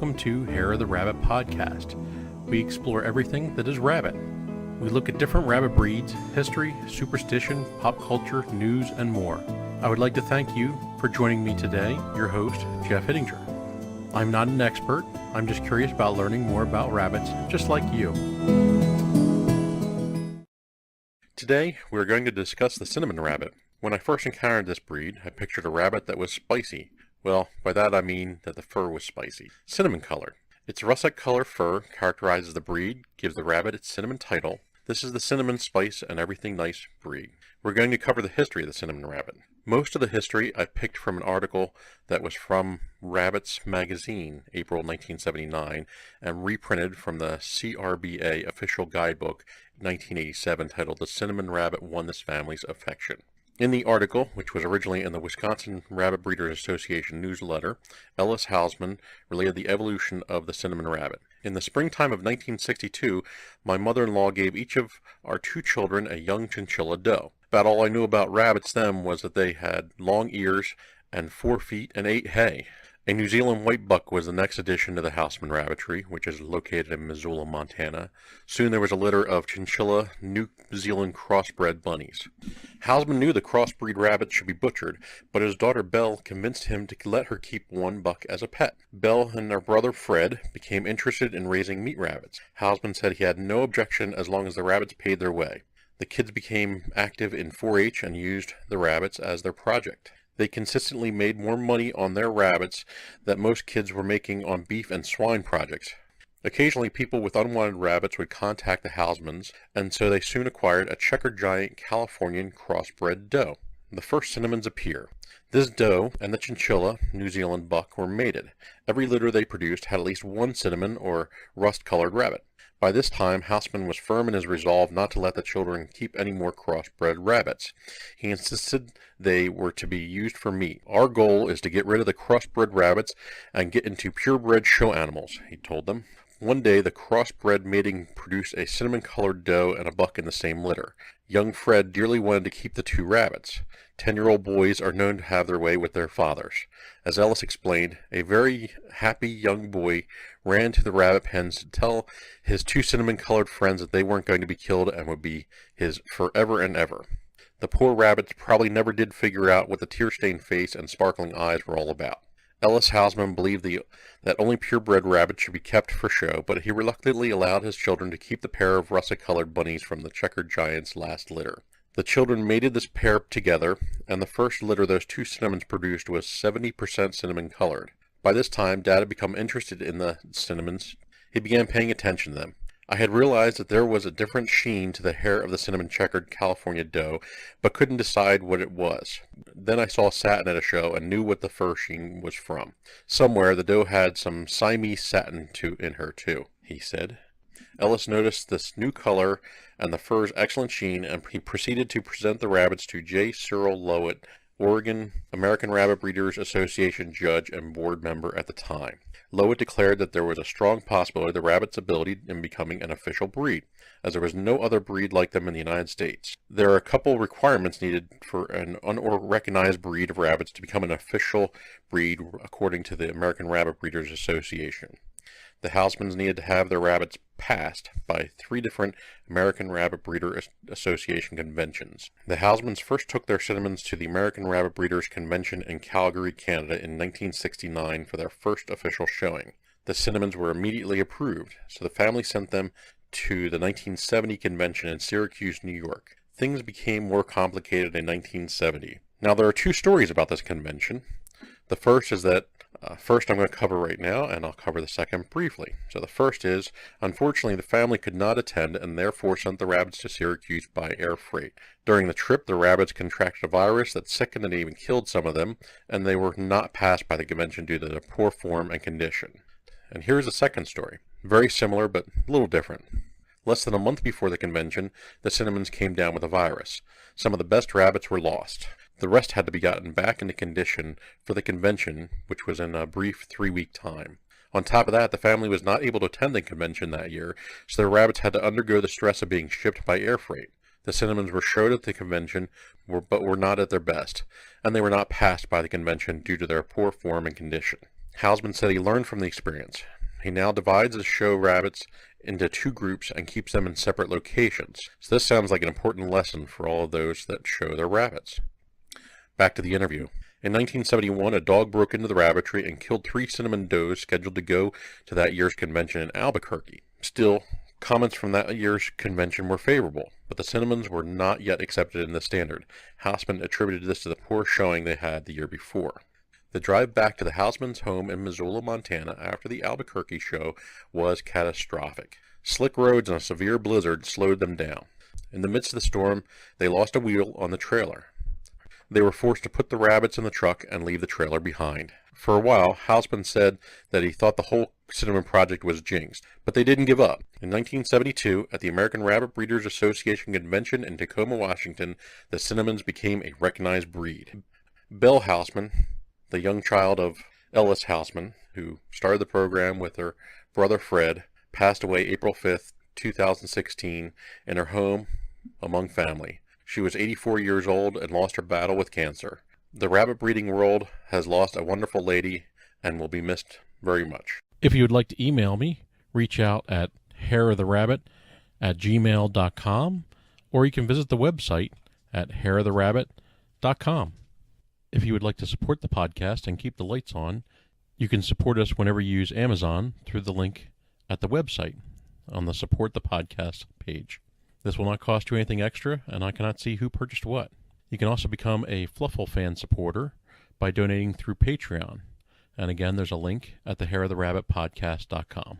welcome to Hare the Rabbit podcast. We explore everything that is rabbit. We look at different rabbit breeds, history, superstition, pop culture, news, and more. I would like to thank you for joining me today, your host, Jeff Hittinger. I'm not an expert, I'm just curious about learning more about rabbits, just like you. Today, we're going to discuss the cinnamon rabbit. When I first encountered this breed, I pictured a rabbit that was spicy. Well, by that I mean that the fur was spicy. Cinnamon colored. Its russet color fur characterizes the breed, gives the rabbit its cinnamon title. This is the cinnamon spice and everything nice breed. We're going to cover the history of the cinnamon rabbit. Most of the history I picked from an article that was from Rabbits magazine, April 1979, and reprinted from the CRBA Official Guide Book, 1987, titled The Cinnamon Rabbit Won This Family's Affection. In the article, which was originally in the Wisconsin Rabbit Breeders Association newsletter, Ellis Hausman related the evolution of the cinnamon rabbit. In the springtime of 1962, my mother-in-law gave each of our two children a young chinchilla doe. About all I knew about rabbits then was that they had long ears and 4 feet and ate hay. A New Zealand white buck was the next addition to the Hausman Rabbitry, which is located in Missoula, Montana. Soon there was a litter of chinchilla New Zealand crossbred bunnies. Hausman knew the crossbreed rabbit should be butchered, but his daughter Belle convinced him to let her keep one buck as a pet. Belle and her brother Fred became interested in raising meat rabbits. Hausman said he had no objection as long as the rabbits paid their way. The kids became active in 4-H and used the rabbits as their project. They consistently made more money on their rabbits than most kids were making on beef and swine projects. Occasionally, people with unwanted rabbits would contact the Hausmans, and so they soon acquired a checkered giant Californian crossbred doe. The first cinnamons appear. This doe and the chinchilla New Zealand buck were mated. Every litter they produced had at least one cinnamon or rust-colored rabbit. By this time, Hausman was firm in his resolve not to let the children keep any more crossbred rabbits. He insisted they were to be used for meat. Our goal is to get rid of the crossbred rabbits and get into purebred show animals, he told them. One day, the crossbred mating produced a cinnamon-colored doe and a buck in the same litter. Young Fred dearly wanted to keep the two rabbits. 10-year-old boys are known to have their way with their fathers. As Ellis explained, a very happy young boy ran to the rabbit pens to tell his two cinnamon-colored friends that they weren't going to be killed and would be his forever and ever. The poor rabbits probably never did figure out what the tear-stained face and sparkling eyes were all about. Ellis Hausman believed that only purebred rabbits should be kept for show, but he reluctantly allowed his children to keep the pair of russet-colored bunnies from the checkered giant's last litter. The children mated this pair together, and the first litter those two cinnamons produced was 70% cinnamon-colored. By this time, Dad had become interested in the cinnamons. He began paying attention to them. I had realized that there was a different sheen to the hair of the cinnamon-checkered California doe, but couldn't decide what it was. Then I saw satin at a show and knew what the fur sheen was from. Somewhere the doe had some Siamese satin in her too, he said. Ellis noticed this new color and the fur's excellent sheen, and he proceeded to present the rabbits to J. Cyril Lowett, Oregon American Rabbit Breeders Association judge and board member at the time. Lowett declared that there was a strong possibility of the rabbit's ability in becoming an official breed, as there was no other breed like them in the United States. There are a couple requirements needed for an unrecognized breed of rabbits to become an official breed according to the American Rabbit Breeders Association. The Hausmans needed to have their rabbits passed by 3 different American Rabbit Breeders Association conventions. The Hausmans first took their cinnamons to the American Rabbit Breeders Convention in Calgary, Canada in 1969 for their first official showing. The cinnamons were immediately approved, so the family sent them to the 1970 convention in Syracuse, New York. Things became more complicated in 1970. Now, there are 2 stories about this convention. The first is that first I'm going to cover right now, and I'll cover the second briefly. So the first is, unfortunately, the family could not attend and therefore sent the rabbits to Syracuse by air freight. During the trip, the rabbits contracted a virus that sickened and even killed some of them, and they were not passed by the convention due to their poor form and condition. And here's the second story. Very similar, but a little different. Less than a month before the convention, the cinnamons came down with a virus. Some of the best rabbits were lost. The rest had to be gotten back into condition for the convention, which was in a brief 3-week time. On top of that, the family was not able to attend the convention that year, so the rabbits had to undergo the stress of being shipped by air freight. The cinnamons were showed at the convention, but were not at their best, and they were not passed by the convention due to their poor form and condition. Hausman said he learned from the experience. He now divides his show rabbits into two groups and keeps them in separate locations. So this sounds like an important lesson for all of those that show their rabbits. Back to the interview. In 1971, a dog broke into the rabbitry and killed 3 cinnamon does scheduled to go to that year's convention in Albuquerque. Still, comments from that year's convention were favorable, but the cinnamons were not yet accepted in the standard. Hausman attributed this to the poor showing they had the year before. The drive back to the Hausman's home in Missoula, Montana after the Albuquerque show was catastrophic. Slick roads and a severe blizzard slowed them down. In the midst of the storm, they lost a wheel on the trailer. They were forced to put the rabbits in the truck and leave the trailer behind. For a while, Hausman said that he thought the whole cinnamon project was jinxed, but they didn't give up. In 1972, at the American Rabbit Breeders Association convention in Tacoma, Washington, the cinnamons became a recognized breed. Belle Hausman, the young child of Ellis Hausman, who started the program with her brother Fred, passed away April 5th, 2016, in her home among family. She was 84 years old and lost her battle with cancer. The rabbit breeding world has lost a wonderful lady and will be missed very much. If you would like to email me, reach out at hareoftherabbit@gmail.com, or you can visit the website at hareoftherabbit.com. If you would like to support the podcast and keep the lights on, you can support us whenever you use Amazon through the link at the website on the Support the Podcast page. This will not cost you anything extra, and I cannot see who purchased what. You can also become a Fluffle fan supporter by donating through Patreon. And again, there's a link at the hareoftherabbitpodcast.com.